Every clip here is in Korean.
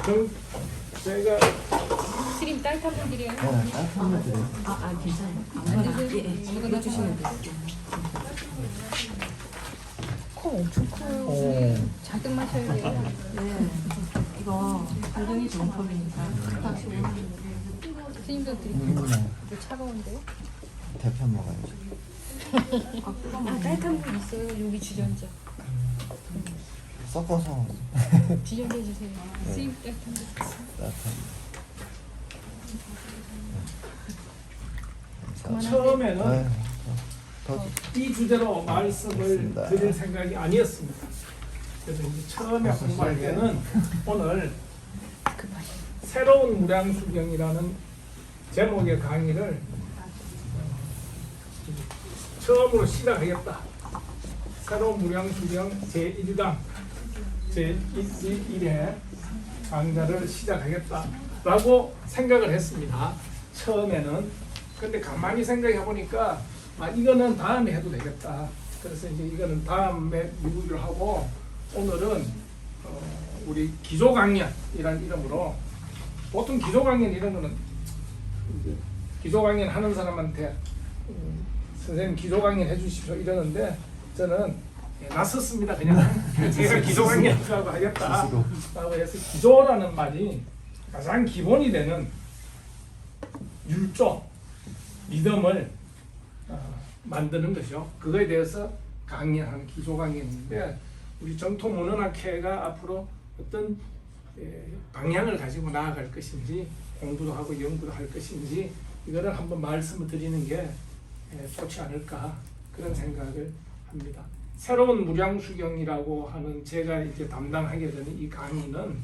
그럼 제가 스님 따뜻한 물 드려요? 네, 따뜻한 물 드려요. 안 드세요? 이거 넣어주시면 돼요. 코 엄청 커요. 잔뜩 마셔야 돼요. 네, 이거 건강이 좋은 컵이니까. 스님도 드릴게요. 네. 이거 차가운데요? 대편 먹어야지. 아, 따뜻한 물 있어요. 여기 주전자. 섞어서 주전자 주세요. 스님 따뜻한 물. 따뜻한. 처음에는 네. 더 이 주제로 말씀을 그렇습니다. 드릴 생각이 아니었습니다. 그래서 이제 처음에 공부할 때는 오늘 새로운 무량수경이라는 제목의 강의를 처음으로 시작하겠다. 새로운 무량수경 제1강 제1회 강좌를 시작하겠다라고 생각을 했습니다. 처음에는. 근데 가만히 생각해 보니까 이거는 다음에 해도 되겠다. 그래서 이제 이거는 다음에 미루기로 하고 오늘은 우리 기조강연이라는 이름으로 보통 기조강연 이런 거는 이제 기조강연 하는 사람한테 선생님 기조강연 해주십시오 이러는데 저는 낯섰습니다. 그냥 제가 기조강연이라고 하겠다라고 해서 기조라는 말이 가장 기본이 되는 율조 믿음을 만드는 것이요. 그거에 대해서 강의하는 기조강연인데 우리 정토문헌학회가 앞으로 어떤 방향을 가지고 나아갈 것인지 공부도 하고 연구도 할 것인지 이거를 한번 말씀을 드리는 게 좋지 않을까 그런 생각을 합니다. 새로운 무량수경이라고 하는 제가 이제 담당하게 되는 이 강의는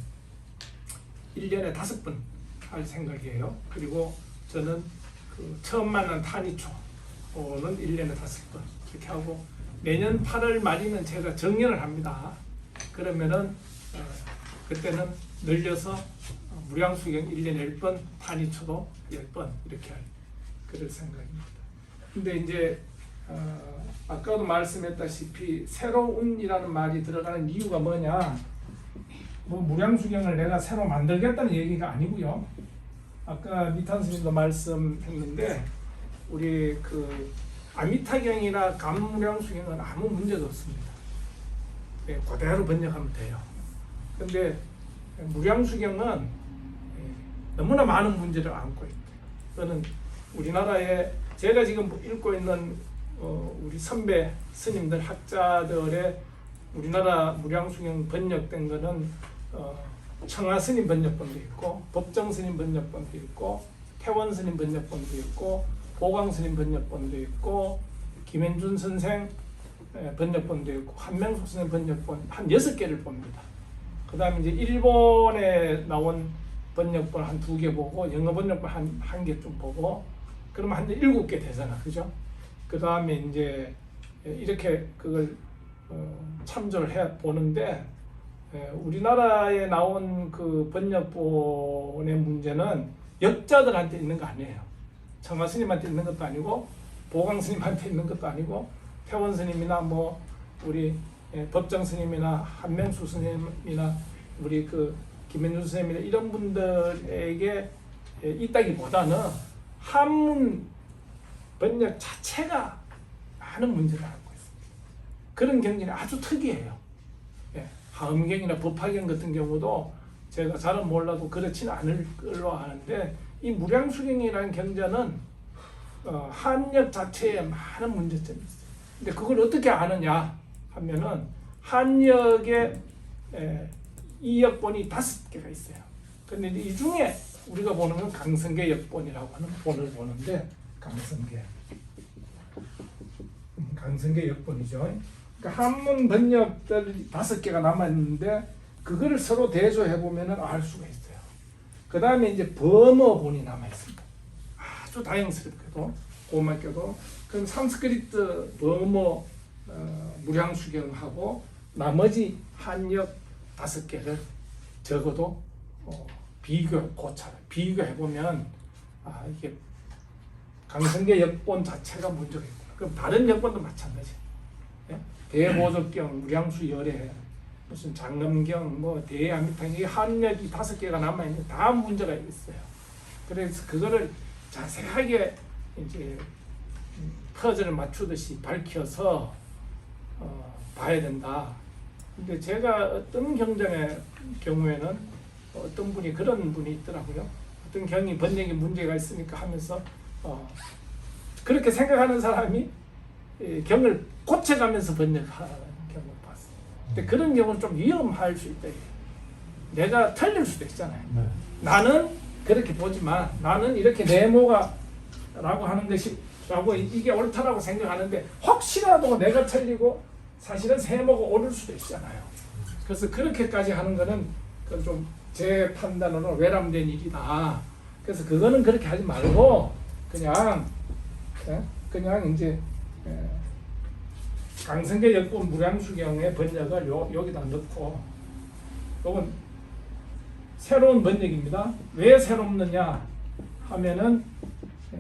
1년에 5번 할 생각이에요. 그리고 저는 그 처음 만난 탄이초는 1년에 5번 이렇게 하고 내년 8월 말이면 제가 정년을 합니다. 그러면은 그때는 늘려서 무량수경 1년에 10번, 탄이초도 10번 이렇게 할 그럴 생각입니다. 근데 이제 아까도 말씀했다시피 새로운이라는 말이 들어가는 이유가 뭐냐? 뭐 무량수경을 내가 새로 만들겠다는 얘기가 아니고요. 아까 미탄 스님도 말씀했는데 우리 그 아미타경이나 감무량수경은 아무 문제도 없습니다. 그대로 번역하면 돼요. 근데 무량수경은 너무나 많은 문제를 안고 있대요. 그거는 우리나라에 제가 지금 읽고 있는 우리 선배 스님들 학자들의 우리나라 무량수경 번역된 거는 청하 스님 번역본도 있고 법정 스님 번역본도 있고 태원 스님 번역본도 있고 보광 스님 번역본도 있고 김현준 선생 번역본도 있고 한명숙 스님 번역본 한 6개를 봅니다. 그 다음에 이제 일본에 나온 번역본 한 2개 보고 영어 번역본 한 개 좀 보고 그러면 한 7개 되잖아. 그죠? 그 다음에 이제 이렇게 그걸 참조를 해 보는데 우리나라에 나온 그 번역본의 문제는 역자들한테 있는 거 아니에요. 청하 스님한테 있는 것도 아니고 보광 스님한테 있는 것도 아니고 태원 스님이나 뭐 우리 법정 스님이나 한명수 스님이나 우리 그 김현준 스님이나 이런 분들에게 있다기보다는 한문 번역 자체가 많은 문제를 안고 있습니다. 그런 경전이 아주 특이해요. 하음경이나 법화경 같은 경우도 제가 잘은 몰라도 그렇지는 않을 걸로 아는데 이 무량수경이라는 경전은 한역 자체에 많은 문제점이 있어요. 근데 그걸 어떻게 아느냐 하면은 한역에 이 역본이 5개가 있어요. 근데 이 중에 우리가 보는 건 강성계 역본이라고 하는 본을 보는데 강성계 역본이죠. 그러니까 한문 번역들 5개가 남았는데 그거를 서로 대조해 보면은 알 수가 있어요. 그 다음에 이제 범어본이 남아 있습니다. 아주 다행스럽게도 고맙게도 그럼 산스크리트 범어 무량수경하고 나머지 한역 5개를 적어도 비교해 보면 이게 강성계 역본 자체가 문제가 있구나. 그럼 다른 역본도 마찬가지. 대보적경, 무량수열애, 무슨 장엄경, 뭐 대야미탕 이 한역이 5개가 남아 있는 다 문제가 있어요. 그래서 그거를 자세하게 이제 퍼즐을 맞추듯이 밝혀서 봐야 된다. 근데 제가 어떤 경전의 경우에는 어떤 분이 그런 분이 있더라고요. 어떤 경이 번역에 문제가 있으니까 하면서 그렇게 생각하는 사람이 경을 고쳐가면서 번역하는 경우를 봤어요. 근데 그런 경우는 좀 위험할 수 있다. 내가 틀릴 수도 있잖아요. 네. 나는 그렇게 보지만 나는 이렇게 네모가 라고 하는 것이 라고 이게 옳다라고 생각하는데 혹시라도 내가 틀리고 사실은 세모가 옳을 수도 있잖아요. 그래서 그렇게까지 하는 거는 그건 좀 제 판단으로 외람된 일이다. 그래서 그거는 그렇게 하지 말고 그냥 이제 강성계 역본 무량수경의 번역을 여기다 넣고 이건 새로운 번역입니다. 왜 새롭느냐 하면은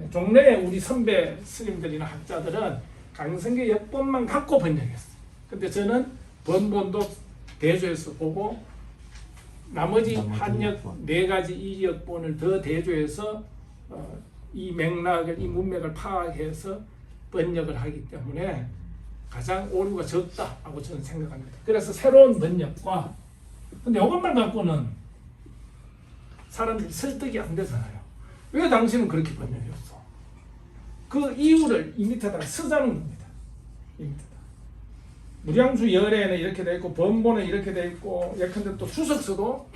종래에 우리 선배 스님들이나 학자들은 강성계 역본만 갖고 번역했어요. 근데 저는 번본도 대조해서 보고 나머지 한역 4가지 이 역본을 더 대조해서 이 맥락을 이 문맥을 파악해서 번역을 하기 때문에 가장 오류가 적다라고 저는 생각합니다. 그래서 새로운 번역과 근데 이것만 갖고는 사람들이 설득이 안 되잖아요. 왜 당신은 그렇게 번역했어? 그 이유를 이 밑에다가 쓰자는 겁니다. 이 밑에다. 무량수 열에는 이렇게 돼 있고 번본은 이렇게 돼 있고 예컨대 또 주석서도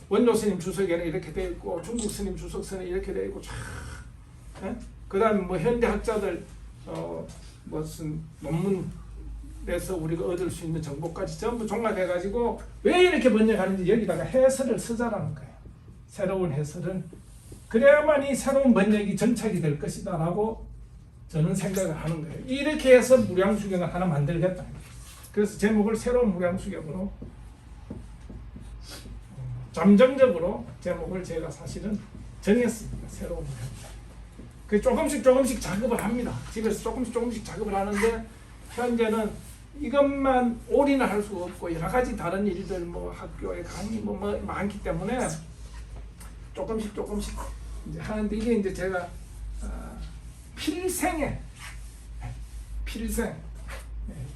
원조 스님 주석에는 이렇게 돼 있고 중국 스님 주석서는 이렇게 돼 있고 그다음에 뭐 현대 학자들 무슨 논문에서 우리가 얻을 수 있는 정보까지 전부 종합해 가지고 왜 이렇게 번역하는지 여기다가 해설을 쓰자라는 거예요. 새로운 해설은 그래야만 이 새로운 번역이 정착이 될 것이다라고 저는 생각을 하는 거예요. 이렇게 해서 무량수경을 하나 만들겠다. 그래서 제목을 새로운 무량수경으로 잠정적으로 제목을 제가 사실은 정했습니다. 새로운 무량수경. 그 조금씩 작업을 합니다. 집에서 조금씩 작업을 하는데 현재는 이것만 올인을 할 수가 없고 여러 가지 다른 일들 뭐 학교에 강의 뭐 많기 때문에 조금씩 이제 하는데 이게 이제 제가 필생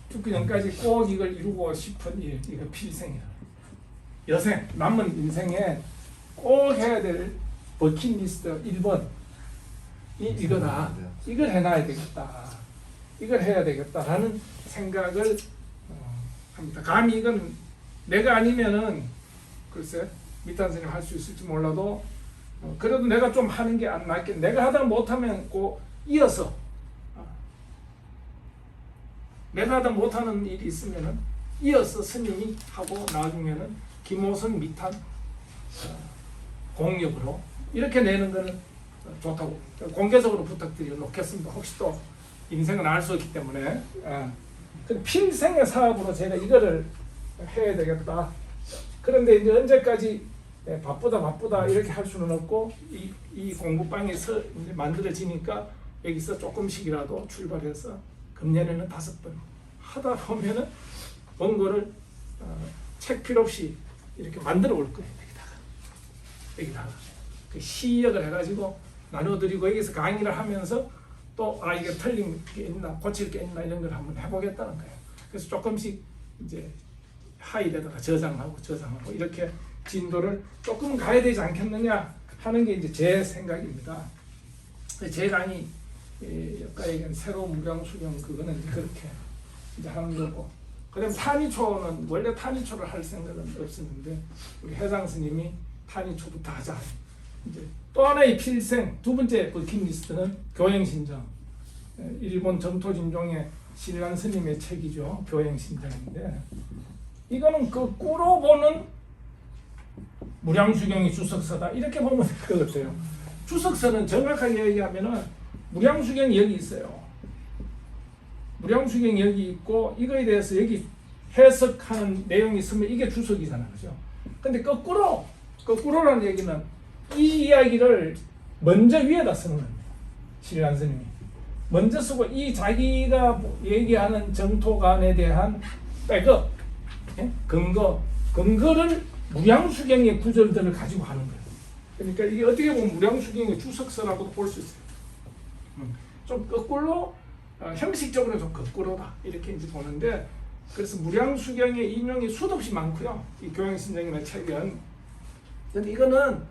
죽기 전까지 꼭 이걸 이루고 싶은 일, 이거 필생이야. 여생 남은 인생에 꼭 해야 될 버킷리스트 1번 이거다. 이걸 해놔야 되겠다. 이걸 해야 되겠다라는 생각을 합니다. 감히 이건 내가 아니면은 글쎄 밑단 선생님 할 수 있을지 몰라도 그래도 내가 좀 하는 게 안 낫겠. 내가 하다 못하면 꼭 이어서 내가 하다 못하는 일이 있으면은 이어서 스님이 하고 나중에는 김호성 밑단 공력으로 이렇게 내는 거는 좋다고 공개적으로 부탁드려 놓겠습니다. 혹시 또 인생은 알 수 없기 때문에 필생의 사업으로 제가 이거를 해야 되겠다. 그런데 이제 언제까지 바쁘다 이렇게 할 수는 없고 이 공부방에서 이제 만들어지니까 여기서 조금씩이라도 출발해서 금년에는 5번 하다 보면은 원고를 책 필요 없이 이렇게 만들어 올 거예요. 여기다가 그 시역을 해가지고 나눠드리고 여기서 강의를 하면서 또 이게 틀린 게 있나 고칠 게 있나 이런 걸 한번 해보겠다는 거예요. 그래서 조금씩 이제 하이에다가 저장하고 이렇게 진도를 조금 가야 되지 않겠느냐 하는 게 이제 제 생각입니다. 제 강의 아까 얘기한 새로운 무량수경 그거는 이제 그렇게 이제 하는 거고. 그다음 탄이초는 원래 탄이초를 할 생각은 없었는데 우리 회장 스님이 탄이초부터 하자. 이제 또 하나의 필생 두 번째 버킷리스트는 교행신정. 일본 전토진종의 신란 스님의 책이죠. 교행신정인데 이거는 거꾸로 보는 무량수경이 주석서다 이렇게 보면 될 것 같아요. 주석서는 정확하게 얘기하면은 무량수경이 여기 있어요. 무량수경이 여기 있고 이거에 대해서 여기 해석하는 내용이 있으면 이게 주석이잖아요. 그죠? 근데 거꾸로라는 얘기는 이 이야기를 먼저 위에다 쓰는 겁니다. 신란 스님이 먼저 쓰고 이 자기가 얘기하는 정토관에 대한 백업 예? 근거를 무량수경의 구절들을 가지고 하는 거예요. 그러니까 이게 어떻게 보면 무량수경의 주석서라고도 볼 수 있어요. 좀 거꾸로 형식적으로 좀 거꾸로다 이렇게 이제 보는데, 그래서 무량수경의 인용이 수도 없이 많고요. 이 교양신정이나 책은. 근데 이거는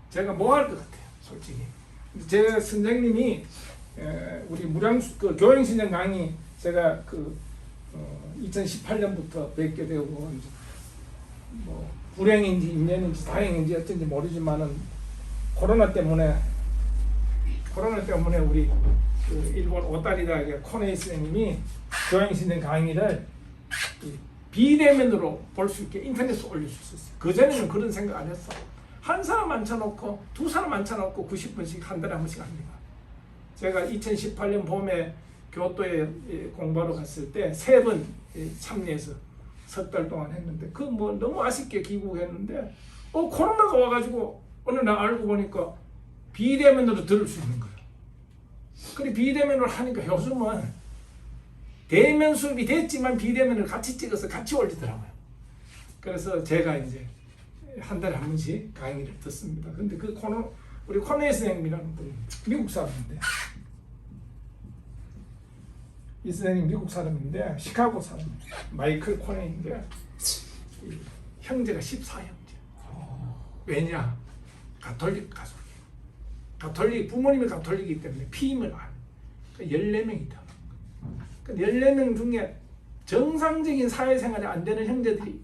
제가 뭐 할 것 같아요, 솔직히. 제 선생님이 우리 그 교양신정 강의 제가 2018년부터 뵙게 되고, 이제 뭐 불행인지 인연인지 다행인지 어쩐지 모르지만은 코로나 때문에 우리 그 일본 오타리다의 코네이 선생님이 교양신정 강의를 비대면으로 볼 수 있게 인터넷에 올릴 수 있었어요. 그전에는 그런 생각 안 했어. 한 사람 앉혀놓고 두 사람 앉혀놓고 90분씩 한 달에 한 번씩 합니다. 제가 2018년 봄에 교토에 공부하러 갔을 때 3번 참여해서 석 달 동안 했는데, 그 뭐 너무 아쉽게 귀국했는데 코로나가 와가지고 어느 날 알고 보니까 비대면으로 들을 수 있는 거예요. 그래 비대면으로 하니까 요즘은 대면 수업이 됐지만 비대면을 같이 찍어서 같이 올리더라고요. 그래서 제가 이제 한 달에 한 번씩 강의를 듣습니다. 근데 우리 코네이 선생님이라는 분, 미국 사람인데, 이 선생님 미국 사람인데 시카고 사람, 마이클 코네이인데 형제가 14형제. 왜냐? 가톨릭 가족이에요. 가톨릭, 부모님이 가톨릭이기 때문에 피임을 안. 14명이다. 14명 중에 정상적인 사회생활이 안 되는 형제들이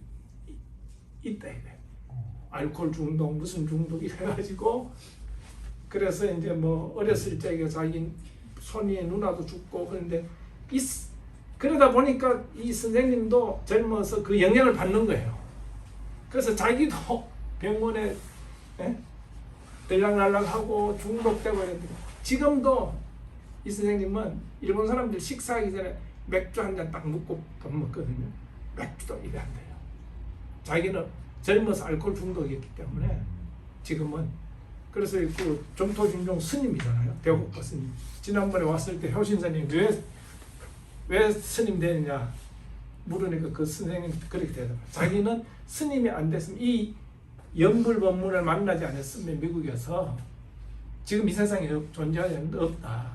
있다 이래. 알코올 중독, 무슨 중독 이래가지고, 그래서 이제 뭐 어렸을 적에 자기 손이 누나도 죽고, 그런데 그러다 보니까 이 선생님도 젊어서 그 영향을 받는 거예요. 그래서 자기도 병원에 들락날락하고 중독되고 이랬는데, 지금도 이 선생님은 일본 사람들 식사하기 전에 맥주 한 잔 딱 먹고 밥 먹거든요. 맥주도 입에 안 돼요. 자기는 젊어서 알코올 중독이었기 때문에 지금은. 그래서 그 점토진종 스님이잖아요. 대곡보 스님. 지난번에 왔을 때 효신사님 왜 스님 되느냐 물으니까 그 선생님 그렇게 대답해요. 자기는 스님이 안 됐으면, 이 연불법문을 만나지 않았으면 미국에서 지금 이 세상에 존재하지 없다,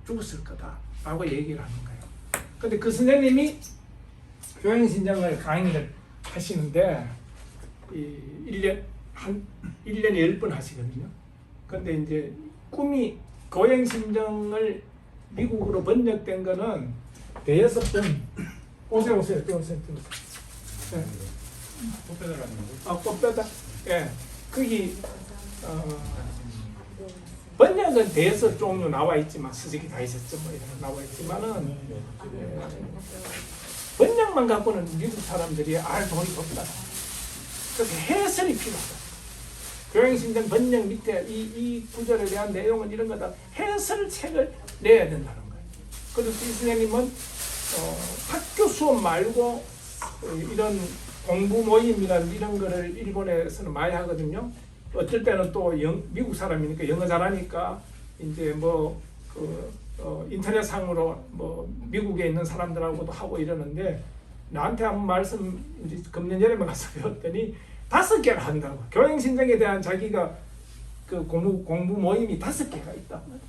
죽었을 거다 라고 얘기를 하는 거예요. 근데 그 선생님이 교양신정을 강의를 하시는데 1년에 10번 하시거든요. 근데 이제 꿈이 교양신정을 미국으로 번역된 거는 대여섯 번. 오세요. 네. 꽃뼈다. 예. 거기 번역은 대여섯 종류 나와 있지만, 수직이 다 있었죠. 뭐 이런 나와 있지만은 번역만 갖고는 미국 사람들이 알 돈이 없다. 그래서 해설이 필요하다. 교양신정 번역 밑에 이 구절에 대한 내용은 이런 거다. 해설책을 내야 된다는 거예요. 그래서 이 선생님은 학교 수업 말고 이런 공부 모임이나 이런 거를 일본에서는 많이 하거든요. 어쩔 때는 또 미국 사람이니까 영어 잘하니까 이제 뭐 인터넷상으로 뭐 미국에 있는 사람들하고도 하고 이러는데, 나한테 한 말씀 이제 금년 여름에 가서 배웠더니 5개를 한다고. 교양신정에 대한 자기가 그 공부 모임이 5개가 있다고 합니다.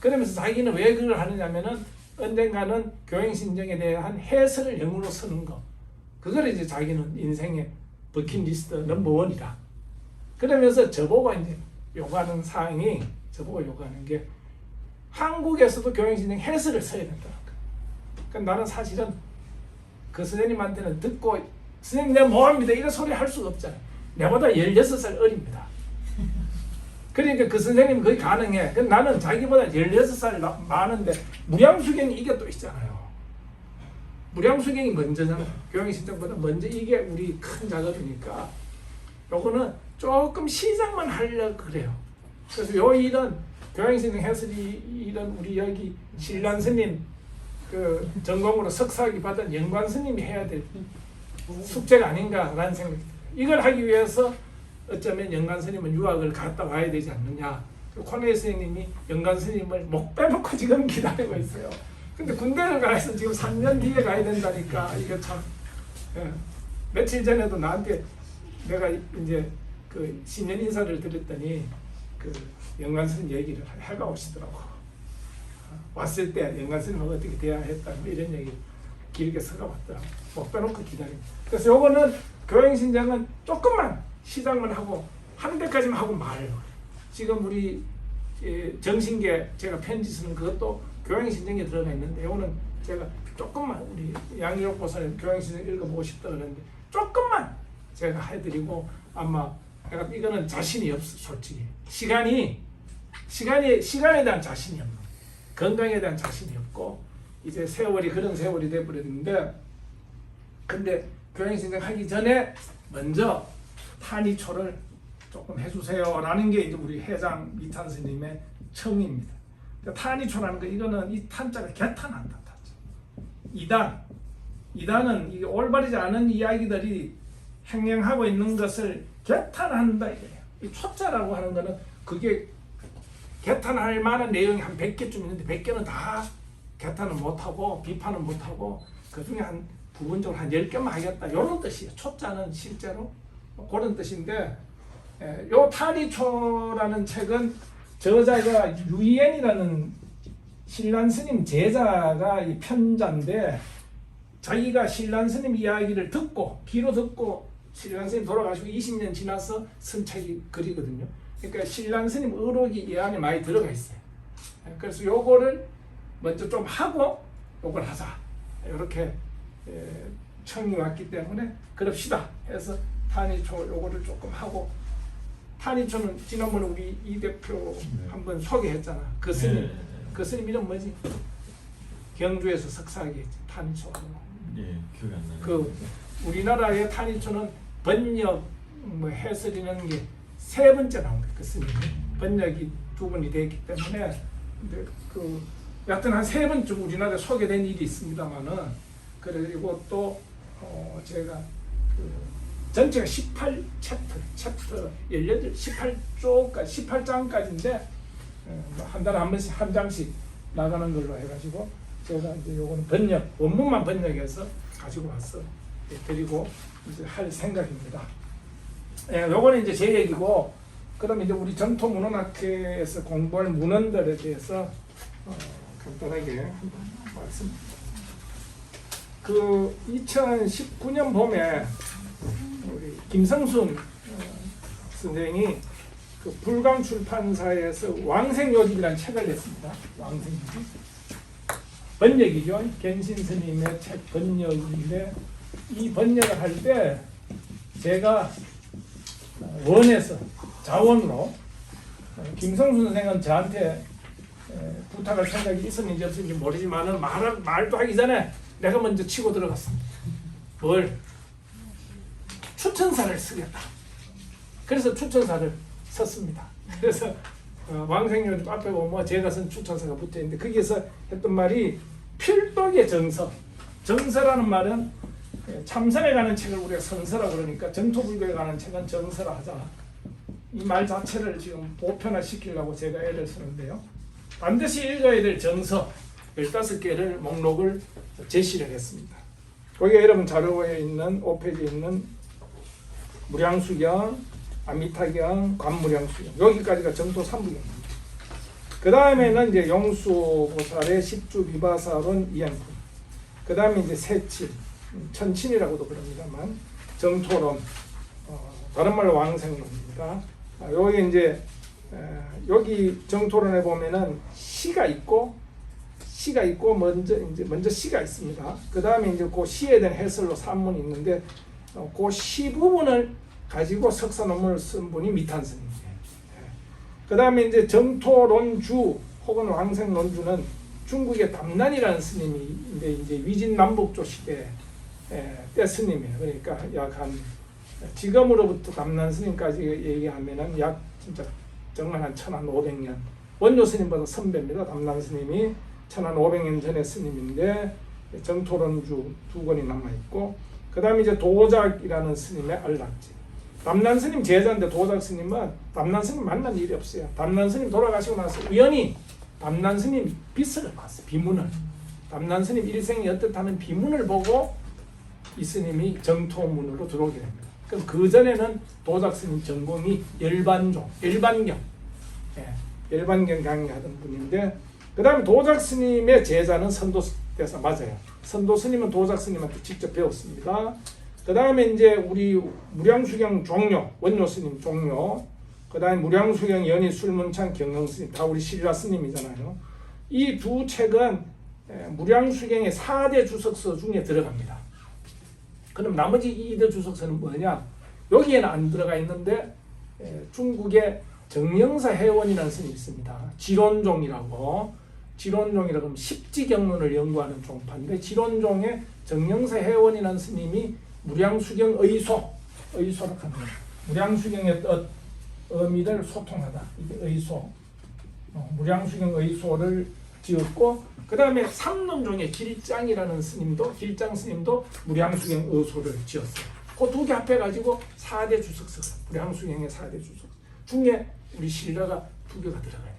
그러면서 자기는 왜 그걸 하느냐면은 언젠가는 교양신정에 대한 해설을 영어로 쓰는 거, 그걸 이제 자기는 인생의 버킷리스트 넘버1이다. 그러면서 저보고 이제 요구하는 사항이, 저보고 요구하는 게 한국에서도 교양신정 해설을 써야 된다는 거예요. 그러니까 나는 사실은 그 선생님한테는 듣고, 선생님 내가 뭐합니다 이런 소리 할 수가 없잖아요. 내보다 16살 어립니다. 그러니까 그 선생님 거의 가능해. 나는 자기보다 16살 많은데 무량수경이 이게 또 있잖아요. 무량수경이 먼저잖아요. 교양신정보다 먼저. 이게 우리 큰 작업이니까 요거는 조금 시작만 하려고 그래요. 그래서 요 일은 교양신정 해설이 이런 우리 여기 신란 스님 그 전공으로 석사학위 받은 영관 스님이 해야 될 숙제가 아닌가라는 생각이 들어요. 이걸 하기 위해서 어쩌면 영관 스님은 유학을 갔다 와야 되지 않느냐. 코네이 선생님이 영관 스님을 목 빼놓고 지금 기다리고 있어요. 근데 군대를 가서 지금 3년 뒤에 가야 된다니까 이게 참 예. 며칠 전에도 나한테 내가 이제 그 신년 인사를 드렸더니 그 영관 스님 얘기를 해가 오시더라고. 왔을 때 영관 스님하고 어떻게 대화했다 뭐 이런 얘기 길게 써가 왔더라고. 못 빼놓고 기다립니다. 그래서 요거는 교행신장은 조금만 시작만 하고 하는 데까지만 하고 말아요. 지금 우리 정신계 제가 편지 쓰는 그것도 교행신장에 들어가 있는데 요거는 제가 조금만 우리 양일옥 보사님 교행신장 읽어보고 싶다 그러는데 조금만 제가 해드리고 아마 내가 이거는 자신이 없어 솔직히 시간에 대한 자신이 없는 건강에 대한 자신이 없고 이제 세월이 그런 세월이 돼버렸는데 근데 교행신장 하기 전에 먼저 탄이초를 조금 해주세요라는 게 이제 우리 회장 미탄 스님의 청입니다. 그러니까 탄이초라는 거 이거는 이 탄자가 개탄한다. 이단은 이게 올바르지 않은 이야기들이 행행하고 있는 것을 개탄한다 이거예요. 이 초자라고 하는 거는 그게 개탄할 만한 내용이 한 100개쯤 있는데 100개는 다 개탄은 못하고 비판은 못하고 그 중에 한 부분적으로 한 10개만 하겠다 이런 뜻이에요. 초자는 실제로 그런 뜻인데 요 탄이초라는 책은 저자가 유이엔이라는 신란 스님 제자가 이 편자인데 자기가 신란 스님 이야기를 듣고 귀로 듣고 신란 스님 돌아가시고 20년 지나서 쓴 책이 글이거든요. 그러니까 신란 스님 의록이 이 안에 많이 들어가 있어요. 그래서 요거를 먼저 좀 하고 요걸 하자 이렇게 청이 왔기 때문에 그럽시다 해서 탄이초 요거를 조금 하고 탄이초는 지난번에 우리 이 대표 한번 소개했잖아. 그 스님 그 스님 이름 뭐지? 경주에서 석사하게 했지 탄이초하고. 예, 기억이 안 나요. 그 우리나라의 탄이초는 번역 뭐 해설이라는 게 3번째 나온 거예요. 그 스님 번역이 2번이 되기 때문에 근데 그 여하튼 한 3번쯤 우리나라에 소개된 일이 있습니다만은 그리고 또 제가 그 전체가 18챕터 18쪽까지 18장까지인데 한 달에 한 번씩 한 장씩 나가는 걸로 해가지고 제가 이제 요거는 번역 원문만 번역해서 가지고 와서 드리고 이제 할 생각입니다. 요거는 이제 제 얘기고 그럼 이제 우리 전통문헌학회에서 공부할 문헌들에 대해서 간단하게 한번 말씀. 그 2019년 봄에 우리 김성순 선생이 그 불광 출판사에서 왕생요집이라는 책을 냈습니다. 왕생요집 번역이죠. 겐신 스님의 책 번역인데 이 번역을 할 때 제가 원해서 자원으로 김성순 선생은 저한테 부탁할 생각이 있었는지 없었는지 모르지만은 말도 하기 전에 내가 먼저 치고 들어갔습니다. 뭘? 추천사를 쓰겠다. 그래서 추천사를 썼습니다. 그래서 왕생요집 앞에 보면 제가 쓴 추천사가 붙어 있는데 거기에서 했던 말이 필독의 정서. 정서라는 말은 참선에 관한 책을 우리가 선서라고 그러니까 전토불교에 관한 책은 정서라 하자. 이 말 자체를 지금 보편화시키려고 제가 애를 쓰는데요. 반드시 읽어야 될 정서 15개를 목록을 제시를 했습니다. 거기에 여러분 자료에 있는 5페이지에 있는 무량수경, 아미타경, 관무량수경 여기까지가 정토 3부경입니다. 그 다음에는 이제 용수보살의 십주비바사론 이행품. 그 다음에 이제 세칠, 천친이라고도 그럽니다만 정토론, 다른 말로 왕생론입니다. 여기 이제 여기 정토론에 보면은 시가 있고 먼저 시가 있습니다. 그 다음에 이제 그 시에 대한 해설로 산문이 있는데 그 시 부분을 가지고 석사 논문을 쓴 분이 미탄 스님이에요. 그 다음에 이제 정토론주 혹은 왕생론주는 중국의 담난이라는 스님인데 이제 위진남북조 시대 때 스님이에요. 그러니까 약 한 지금으로부터 담난 스님까지 얘기하면은 약 진짜 정말 한 1500년 원조 스님보다 선배입니다. 담난 스님이 1500년 전의 스님인데 정토론주 2권이 남아있고 그 다음에 이제 도작이라는 스님의 안락지. 담난 스님 제자인데 도작 스님은 담난 스님 만난 일이 없어요. 담난 스님 돌아가시고 나서 우연히 담난 스님 비스를 봤어요. 비문을. 담난 스님 일생이 어떻다는 비문을 보고 이 스님이 정토문으로 들어오게 됩니다. 그럼 그 전에는 도작 스님 전공이 열반경, 열반경 강의하던 분인데, 그 다음에 도작 스님의 제자는 선도대사 맞아요. 선도 스님은 도작 스님한테 직접 배웠습니다. 그 다음에 이제 우리 무량수경 종료, 원료 스님 종료, 그 다음에 무량수경 연희 술문창 경영 스님, 다 우리 신라 스님이잖아요. 이 두 책은 무량수경의 4대 주석서 중에 들어갑니다. 그럼 나머지 2대 주석서는 뭐냐? 여기에는 안 들어가 있는데 중국의 정영사 회원이라는 스님이 있습니다. 지론종이라고 하면 십지경론을 연구하는 종파인데, 지론종의 정영사 회원이라는 스님이 무량수경 의소로 합니다. 무량수경의 의미를 소통하다, 이게 의소. 무량수경 의소를 지었고, 그 다음에 삼론종의 길장이라는 스님도, 길장 스님도 무량수경 의소를 지었어요. 그 두 개 합해가지고 4대 주석서, 무량수경의 4대 주석서 중에 우리 신라가 2개가 들어가요.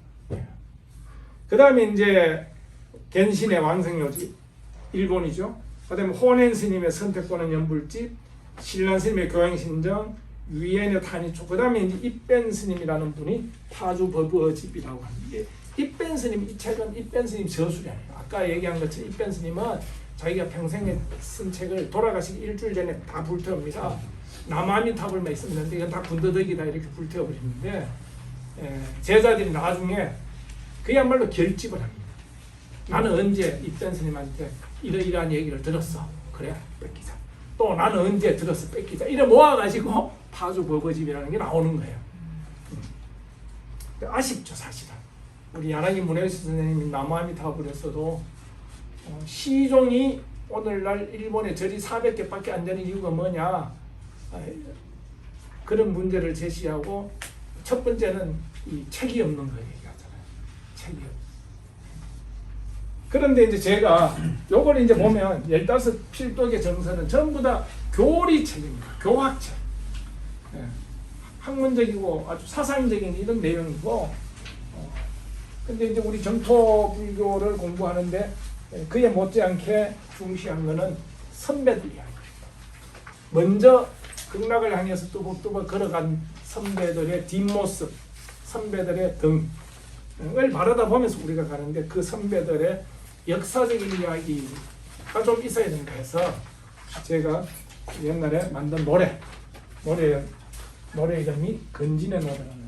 그 다음에 이제 겐신의 왕생요지, 일본이죠. 그 다음에 호넨 스님의 선택권은 연불집, 신란 스님의 교행신정, 유엔의 탄이초, 그 다음에 이제 입벤 스님이라는 분이 파주법어집이라고 합니다. 입벤 스님, 이 책은 입벤 스님 저술이 아니에요. 아까 얘기한 것처럼 입벤 스님은 자기가 평생에 쓴 책을 돌아가시기 일주일 전에 다 불태웁니다. 남아미탑을만 있었는데 이건 다 군더더기다 이렇게 불태워버리는데, 제자들이 나중에 그야말로 결집을 합니다. 나는 언제 입벤 스님한테 이러이러한 얘기를 들었어. 그래, 뺏기자. 또 나는 언제 들었어, 뺏기자. 이래 모아가지고 파주법어집이라는 게 나오는 거예요. 아쉽죠, 사실은. 우리 야나기 문혜수 선생님이 남아미탑을 했어도 시종이 오늘날 일본에 절이 400개밖에 안 되는 이유가 뭐냐, 그런 문제를 제시하고, 첫 번째는 이 책이 없는 거 얘기하잖아요. 책이 없는. 그런데 이제 제가 요걸 이제 보면 15필독의 정서는 전부 다 교리책입니다. 교학책. 학문적이고 아주 사상적인 이런 내용이고, 근데 이제 우리 정토 불교를 공부하는데 그에 못지않게 중시한 거는 선배들 이야기입니다. 먼저 극락을 향해서 뚜벅뚜벅 걸어간 선배들의 뒷모습, 선배들의 등을 바라다 보면서 우리가 가는데, 그 선배들의 역사적인 이야기가 좀 있어야 된다 해서 제가 옛날에 만든 노래 이름이 건진의 노래라는.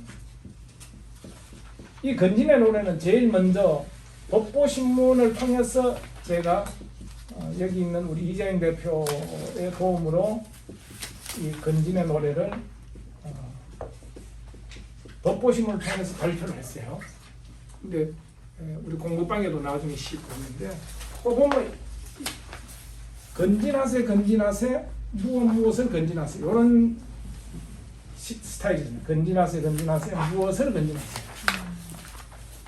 이 건진의 노래는 제일 먼저 법보신문을 통해서 제가 여기 있는 우리 이재영 대표의 도움으로 이 건진의 노래를 법보신문을 통해서 발표를 했어요. 근데 우리 공부방에도 나중에 싣고 있는데, 보면 건진하세 무엇을 건진하세요, 이런 스타일이잖아요. 건진하세 무엇을 건진하세요.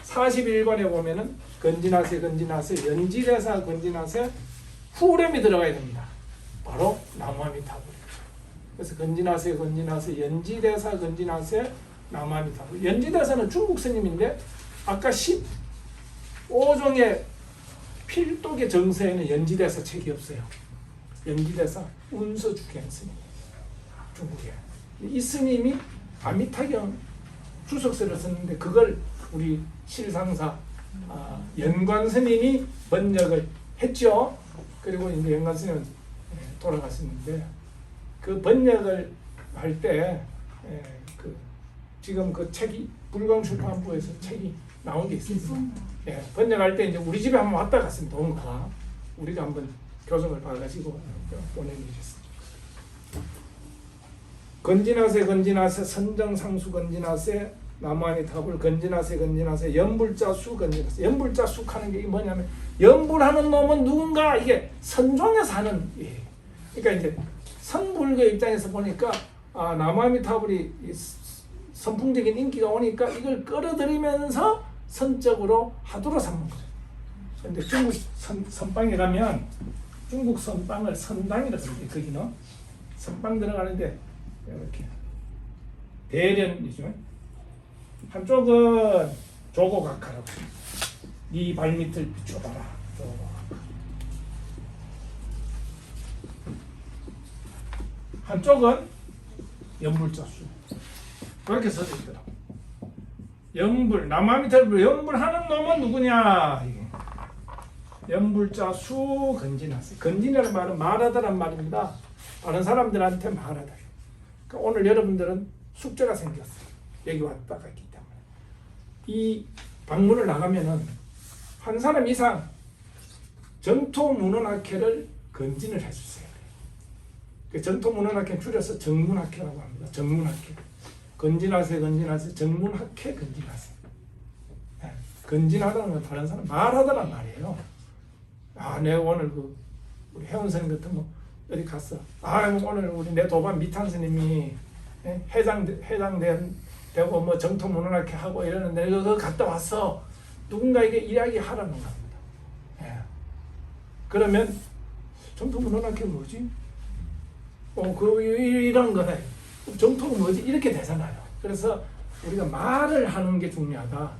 41번에 보면은 건진하세 연지대사 건진하세 후렴이 들어가야 됩니다. 바로 남아미타불. 그래서 건진하세 연지대사 건진하세 남아미타불. 연지대사는 중국 스님인데 아까 15종의 필독의 정서에는 연지대사 책이 없어요. 연지대사 운서주경 스님, 중국에. 이 스님이 아미타경 주석서를 썼는데 그걸 우리 실상사 연관 스님이 번역을 했죠. 그리고 이제 연관 스님은 돌아가셨는데, 그 번역을 할 때 지금 그 책이 불광출판부에서 책이 나온 게 있습니다. 번역할 때 이제 우리 집에 한번 왔다 갔습니다. 온가 우리가 한번 교정을 봐가지고 보내드렸습니다. 건진하세 선정상수 건진하세 남아미타불 건진하세 연불자수 건진하세. 연불자수 하는 게 뭐냐면, 연불하는 놈은 누군가, 이게 선종에 사는. 그러니까 이제 선불교 입장에서 보니까 남아미타불이 선풍적인 인기가 오니까 이걸 끌어들이면서 선적으로 하도로 삼는 거죠. 그런데 중국 선방에 가면 중국 선방을 선당이라고 합니다. 거기는 선방 들어가는데 이렇게 대련이죠. 한쪽은 조고각하라고, 네 발밑을 비춰봐라. 한쪽은 연불자수. 그렇게 써져 있더라고. 연불, 나무 밑에 연불하는 놈은 누구냐? 이게. 연불자수 건진하세. 건진이라는 말은 말하다란 말입니다. 다른 사람들한테 말하다. 그러니까 오늘 여러분들은 숙제가 생겼어요. 여기 왔다 갔기 때문에. 이 방문을 나가면은 한 사람 이상 전토문헌학회를 건진을 해주세요. 그 전토문헌학회 줄여서 정문학회라고 합니다. 정문학회. 건진하세, 건진하세, 정문학회 건진하세. 네. 건진하다는 건 다른 사람 말하다란 말이에요. 아, 내가 오늘 우리 혜원 스님 같은 뭐 어디 갔어. 아, 오늘 우리 내 도반 미탄 스님이 회장 되고 뭐 정토문헌학회 하고 이러는데 내가 그거 갔다 왔어. 누군가에게 이야기하라는 겁니다. 예. 그러면 정토문헌학회 뭐지? 이런 거네. 정토가 뭐지? 이렇게 되잖아요. 그래서 우리가 말을 하는 게 중요하다.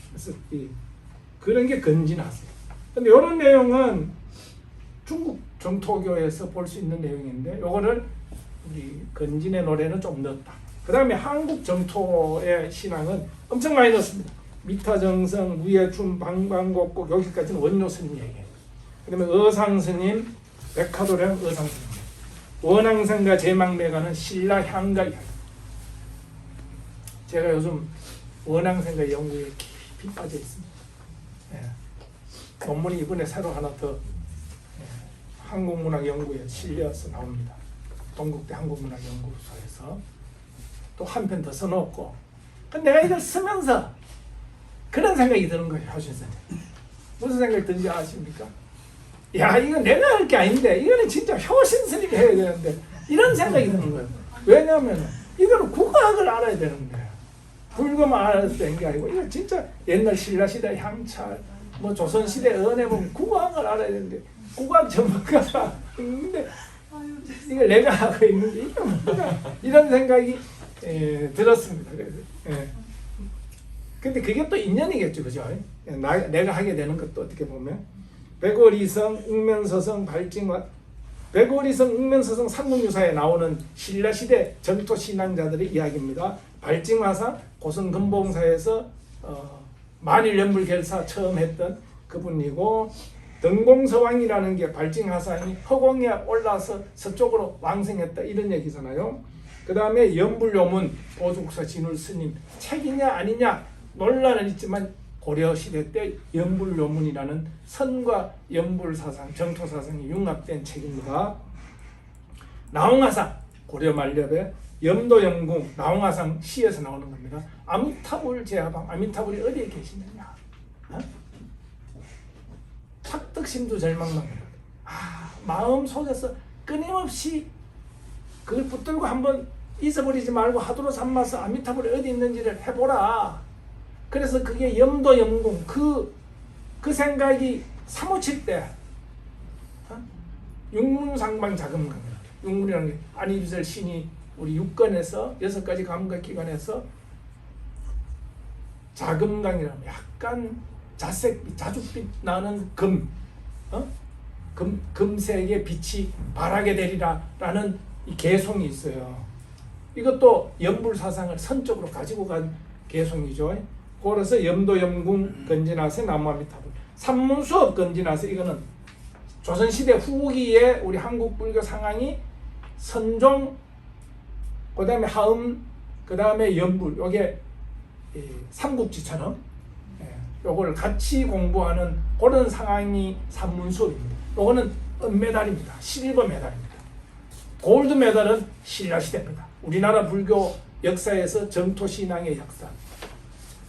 그래서 그런 게 건진하세요. 근데 이런 내용은 중국 정토교에서 볼 수 있는 내용인데 요거를 우리 건진의 노래는 좀 넣었다. 그 다음에 한국 정토의 신앙은 엄청 많이 넣었습니다. 미타정성, 무예춘, 방방곡곡 여기까지는 원효 스님 얘기해요. 그 다음에 어상스님, 백화도령 어상스님, 원앙성과 제망매가는 신라향가 이야기. 제가 요즘 원앙성과 연구에 깊이 빠져 있습니다. 예. 논문이 이번에 새로 하나 더 한국문학연구에 실려서 나옵니다. 동국대 한국문학연구소에서 또 한 편 더 써놓고. 근데 내가 이걸 쓰면서 그런 생각이 드는 거예요. 효신 선생님. 무슨 생각이 드는지 아십니까? 야, 이건 내가 할 게 아닌데 이거는 진짜 효신 스님이 해야 되는데 이런 생각이 드는 거예요. 왜냐하면 이거는 국어학을 알아야 되는 거예요. 불교만 알아서 되는 게 아니고 이거 진짜 옛날 신라시대 향찰 뭐 조선시대 은혜 보면 국어학을 알아야 되는데 국어학 전문가가 있는데 이걸 내가 하고 있는 게 이게 뭔가 이런 생각이 들었습니다. 그래서 근데 그게 또 인연이겠죠, 그죠? 내가 하게 되는 것도 어떻게 보면 백오리성, 웅면서성, 발징화, 백오리성, 웅면서성 삼국유사에 나오는 신라시대 정토 신앙자들의 이야기입니다. 발징화사, 고성금봉사에서 만일연불결사 처음 했던 그분이고, 등공서왕이라는 게 발징화사니 허공에 올라서 서쪽으로 왕생했다 이런 얘기잖아요. 그 다음에 연불요문, 보죽사 진울스님 책이냐 아니냐 논란은 있지만 고려시대 때 연불요문이라는 선과 연불사상, 정토사상이 융합된 책입니다. 나홍화상, 고려 말렵에 염도영궁, 나홍화상 시에서 나오는 겁니다. 아미타불 제하방, 아미타불이 어디에 계시느냐? 착득심도 절망망. 마음 속에서 끊임없이 그걸 붙들고 한번 잊어버리지 말고 하도로 삼아서 아미타불이 어디 있는지를 해보라. 그래서 그게 염도영궁 그 생각이 사무칠 때 육문상방 자금강이라. 육문이라는 게 안이비설 신이 우리 6권에서 6가지 감각기관에서 자금강이라면 약간 자색빛, 자줏빛 나는 금색의 빛이 바라게 되리라라는 이 개송이 있어요. 이것도 연불사상을 선적으로 가지고 간 개송이죠. 그래서 염도염궁 건진하세 나무아미타불, 산문수업 건진하세. 이거는 조선시대 후기에 우리 한국 불교 상황이 선종, 그 다음에 하음, 그 다음에 연불, 요게 삼국지처럼 요걸 같이 공부하는 그런 상황이 산문수업입니다. 요거는 은메달입니다. 실버 메달입니다. 골드 메달은 신라시대입니다. 우리나라 불교 역사에서 정토신앙의 역사.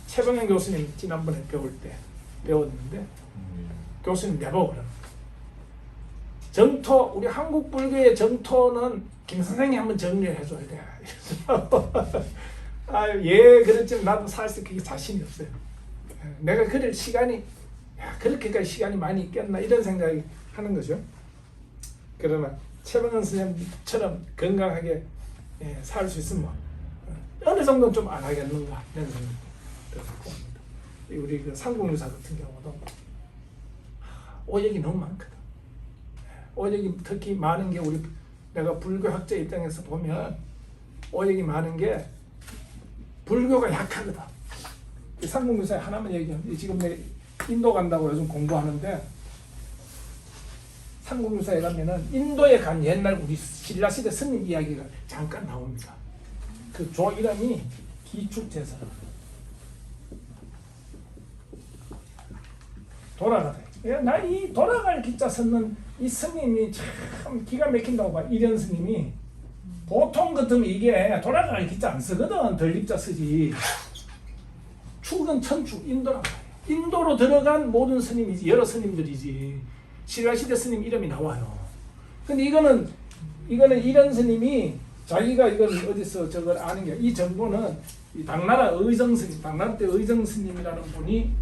최병현 교수님 지난번에 배울 때 배웠는데 교수님 내보고 그럽니다. 정토, 우리 한국 불교의 정토는 김 선생이 한번 정리를 해줘야 돼. 예, 그렇지만 나도 사실 그게 자신이 없어요. 내가 그럴 시간이, 그렇게까지 시간이 많이 있겠나 이런 생각이 하는 거죠. 그러나 최병현 선생님처럼 건강하게 살 수 있으면 어느 정도는 좀 안 하겠는가 이런 생각이 들었고 합니다. 우리 그 삼국유사 같은 경우도 오역이 너무 많거든. 오역이 특히 많은 게 우리 내가 불교 학자 입장에서 보면 오역이 많은 게 불교가 약하거든. 삼국유사에 하나만 얘기하면 지금 내 인도 간다고 요즘 공부하는데 삼국유사에 가면은 인도에 간 옛날 우리 신라시대 스님 이야기가 잠깐 나옵니다. 그 조 이름이 기축제사. 돌아가다. 나 이 돌아갈 기자 썼는 이 스님이 참 기가 막힌다고 봐. 이련 스님이 보통 같으면 이게 돌아갈 기자 안 쓰거든. 덜립자 쓰지. 축은 천축 인도란 말이야. 인도로 들어간 모든 스님이지 여러 스님들이지. 신라시대 스님 이름이 나와요. 근데 이거는 이런 스님이 자기가 이걸 어디서 저걸 아는 게 이 정보는 이 당나라 의정 스님, 당나라 때 의정 스님이라는 분이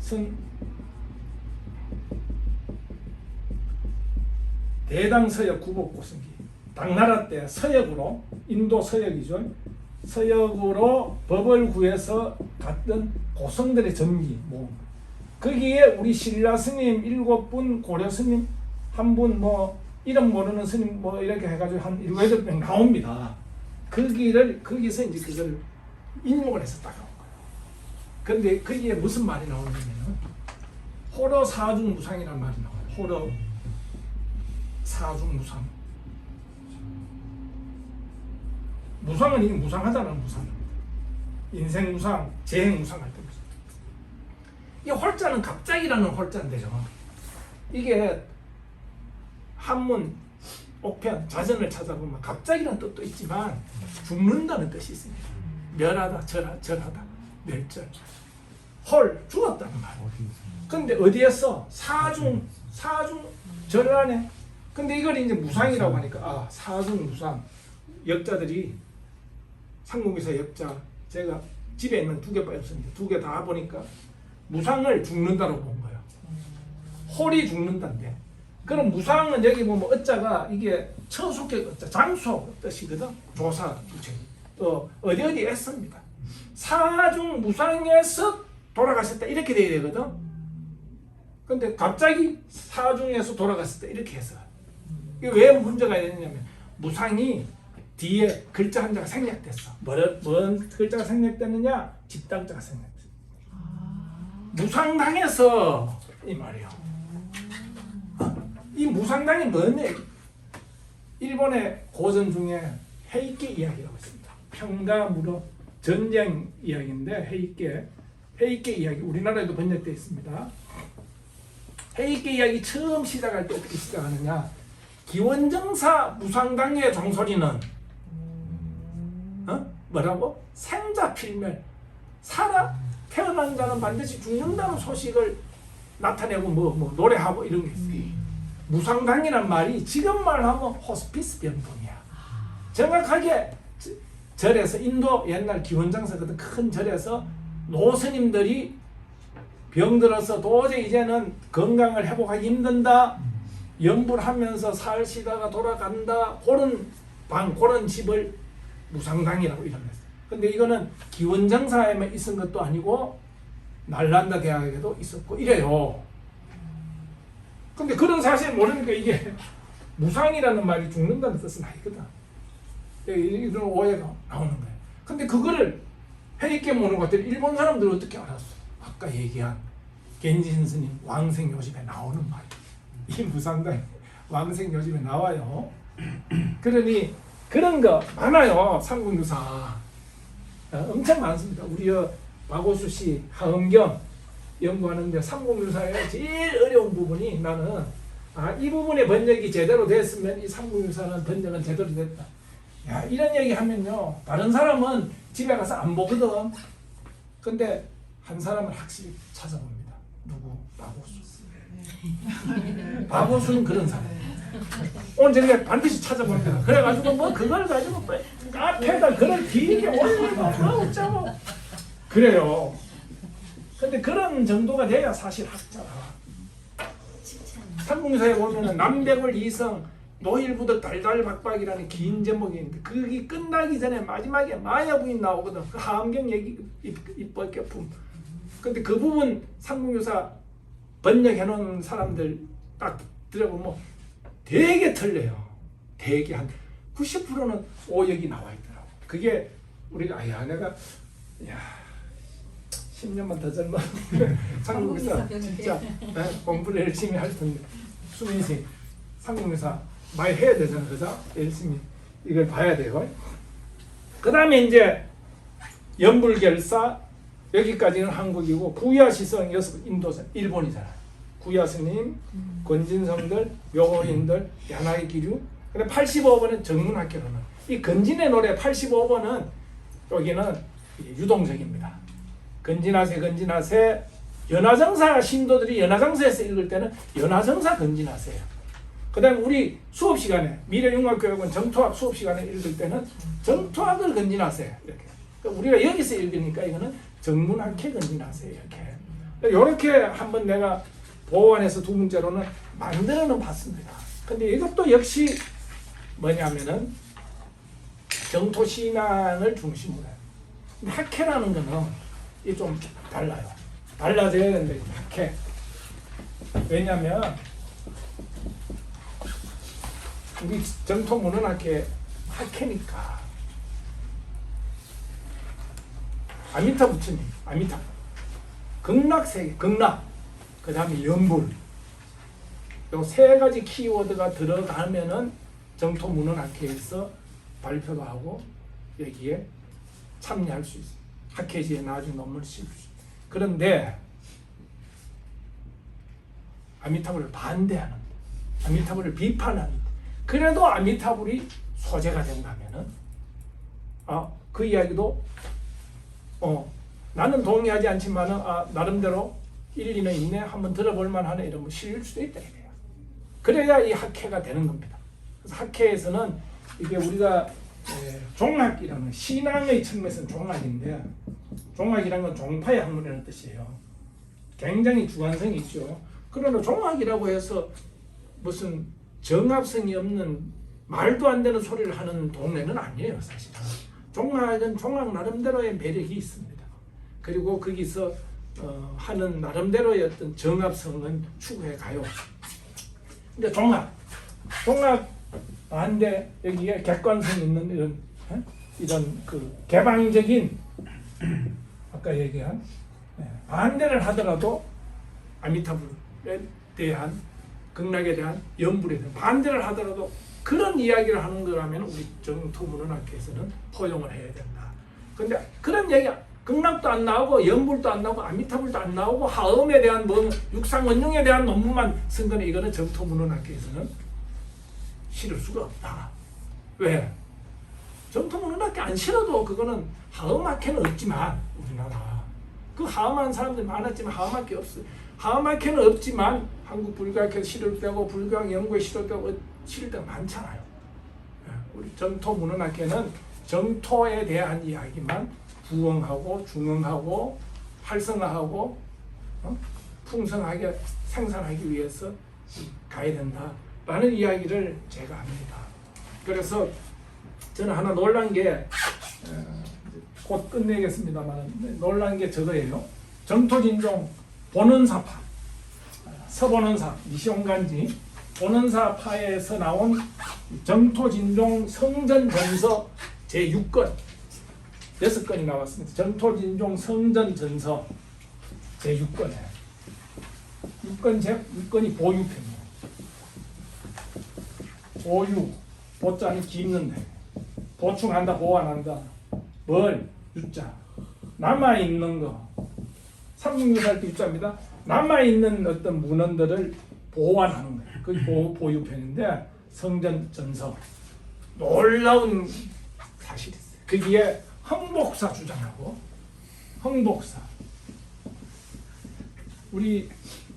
쓴 대당서역 구복고성기. 당나라 때 서역으로 인도 서역이죠. 서역으로 법을 구해서 갔던 고성들의 전기 모음. 거기에 우리 신라 스님 7분, 고려 스님 1분, 뭐 이름 모르는 스님 뭐 이렇게 해가지고 한 7, 8명 나옵니다. 거기서 이제 그걸 인용을 해서 따라온 거예요. 근데 거기에 무슨 말이 나오냐면 호러 사중무상이라는 말이 나와요. 호러 사중무상. 무상은 이게 무상하다는 무상입니다. 인생 무상, 재행 무상 할 때 무상. 이 홀자는 갑자기라는 홀자인데요. 이게 한문, 옥편, 자전을 찾아보면 갑자기라는 뜻도 있지만 죽는다는 뜻이 있습니다. 멸하다, 절하다, 멸절. 홀, 죽었다는 말. 근데 어디에서? 사중, 절하네. 근데 이걸 이제 무상이라고 하니까 사중 무상. 역자들이 삼국유사 역자 제가 집에 있는 2개 빠졌습니다. 2개 다 보니까 무상을 죽는다로 본 거예요. 홀이 죽는다인데. 그럼 무상은 여기 보면 어자가 이게 처속격 어자, 장소 뜻이거든. 조사 주체. 어디 했습니다. 사중 무상에서 돌아가셨다 이렇게 돼야 되거든. 근데 갑자기 사중에서 돌아갔을 때 이렇게 해서 이게 왜 문제가 되느냐면 무상이 뒤에 글자 한자가 생략됐어. 뭔 글자가 생략됐느냐? 집단자가 생략됐어. 무상당해서 이 말이야. 이 무상당이 뭐냐? 일본의 고전 중에 헤이케 이야기라고 있습니다. 평가무로 전쟁 이야기인데 헤이케 이야기 우리나라에도 번역되어 있습니다. 헤이케 이야기 처음 시작할 때 어떻게 시작하느냐? 기원정사 무상당의 종소리는 뭐라고? 생자필멸. 태어난 자는 반드시 죽는다는 소식을 나타내고 뭐 노래하고 이런 게 있어요. 무상당이란 말이 지금 말하면 호스피스 병동이야. 정확하게 절에서 인도 옛날 기원장사 같은 큰 절에서 노스님들이 병들어서 도저히 이제는 건강을 회복하기 힘든다. 염불 하면서 살시다가 돌아간다. 그런 집을 무상당이라고 이름했어요. 근데 이거는 기원장사에만 있은 것도 아니고 날란다 대학에도 있었고 이래요. 근데 그런 사실 모르니까 이게 무상이라는 말이 죽는다는 뜻은 아니거든. 이런 오해가 나오는 거예요. 근데 그거를 헤이케 모노가테리 일본 사람들은 어떻게 알았어? 아까 얘기한 겐진 스님 왕생요집에 나오는 말. 이 무상당 왕생요집에 나와요. 그러니 그런 거 많아요. 삼국유사 엄청 많습니다. 우리 박오수 씨 하엄경 연구하는데 삼국유사의 제일 어려운 부분이 나는 이 부분의 번역이 제대로 됐으면 이 삼국유사는 번역은 제대로 됐다. 야, 이런 얘기 하면요 다른 사람은 집에 가서 안 보거든. 근데 한 사람은 확실히 찾아봅니다. 누구? 박오수. 박오수는 그런 사람. 오늘 저녁에 반드시 찾아봅니다. 그래가지고 뭐 그걸 가지고 앞에다 그런 길게 올리고 어쩌고 그래요. 근데 그런 정도가 돼야 사실 학자라. 삼국유사에 보면은 남백월 이성 노일부덕 달달박박이라는 긴 제목이 있는데 그게 끝나기 전에 마지막에 마야부인 나오거든. 그 하엄경 얘기 입법격품. 근데 그 부분 삼국유사 번역해놓은 사람들 딱 들어보면 되게 틀려요. 되게 한 90%는 오역이 나와 있더라고. 그게 우리가 내가 10년만 더 젊어 상공회사 진짜 공부를 열심히 할 텐데 수민이 씨 상공회사 많이 해야 되잖아, 그죠? 열심히 이걸 봐야 돼요. 그 다음에 이제 연불결사 여기까지는 한국이고 구야시성 인도선 일본이잖아. 구야스님, 권진성들, 묘호인들, 야나기 기류. 근데 85번은 정문학교로는 이 건진의 노래 85번은 여기는 유동적입니다. 건진하세 연화정사 신도들이 연화정사에서 읽을 때는 연화정사 건진하세요. 그 다음에 우리 수업 시간에 미래융합교육은 정토학 수업 시간에 읽을 때는 정토학을 건진하세요. 이렇게. 그러니까 우리가 여기서 읽으니까 이거는 정문학회 건진하세요. 이렇게 한번 내가 보완해서 두 번째로는 만들어는 봤습니다. 근데 이것도 역시 뭐냐면은 정토 신앙을 중심으로 해요. 근데 학회라는 거는 이게 좀 달라요. 달라져야 된다. 학회. 왜냐면 우리 정토 문헌학회 학회니까 아미타 부처님, 아미타 극락세계, 극락, 그 다음에 연불 요 세 가지 키워드가 들어가면은 정토 문헌학회에서 발표도 하고 여기에 참여할 수 있어요. 학회지에 나중에 논문을 실 수 있어요. 그런데 아미타불을 반대하는, 아미타불을 비판하는, 그래도 아미타불이 소재가 된다면은 그 이야기도 나는 동의하지 않지만은 나름대로 일리는 있네, 한번 들어볼 만하네, 이러면 실릴 수도 있다 이래요. 그래야 이 학회가 되는 겁니다. 그래서 학회에서는 이게 우리가 종학이라는 신앙의 측면에서는 종학인데, 종학이라는 건 종파의 학문이라는 뜻이에요. 굉장히 주관성이 있죠. 그러나 종학이라고 해서 무슨 정합성이 없는 말도 안 되는 소리를 하는 동네는 아니에요, 사실은. 종학은 종학 나름대로의 매력이 있습니다. 그리고 거기서 하는 나름대로의 어떤 정합성은 추구해 가요. 근데 종학 반대, 여기에 객관성 있는 이런 그 개방적인 아까 얘기한 반대를 하더라도 아미타불에 대한, 극락에 대한, 연불에 대한 반대를 하더라도 그런 이야기를 하는 거라면 우리 정토문헌학회에서는 포용을 해야 된다. 근데 그런 얘기, 극락도 안 나오고 연불도 안 나오고 아미타불도 안 나오고 하음에 대한 육상원흉에 대한 논문만 쓴 거는 이거는 정토문헌학회에서는 실을 수가 없다. 왜? 정토문헌학회 안 실어도 그거는 하음학회는 없지만, 우리나라 그 하음하는 사람들이 많았지만 하음학회 없어요. 하음학회는 없지만 한국 불교학회 실을 때고 불교학 연구에 실을 때고 실을 때가 많잖아요. 우리 정토문헌학회는 정토에 대한 이야기만 부흥하고 중흥하고 활성화하고 풍성하게 생산하기 위해서 가야 된다라는 이야기를 제가 합니다. 그래서 저는 하나 놀란 게, 곧 끝내겠습니다만 놀란 게 저거예요. 정토진종 본원사파, 서본원사, 니시온간지 본원사파에서 나온 정토진종 성전전서 제6권 6건이 나왔습니다. 정토진종 성전전서 제6권에 6건이 보유편이에요. 보유, 보자는 깁는데, 보충한다, 보완한다. 뭘? 유자. 남아있는 거. 삼국유사할 때 유자입니다. 남아있는 어떤 문헌들을 보완하는 거예요. 그게 보유편인데, 성전전서. 놀라운 사실이 있어요. 거기에 흥복사 주장하고, 흥복사. 우리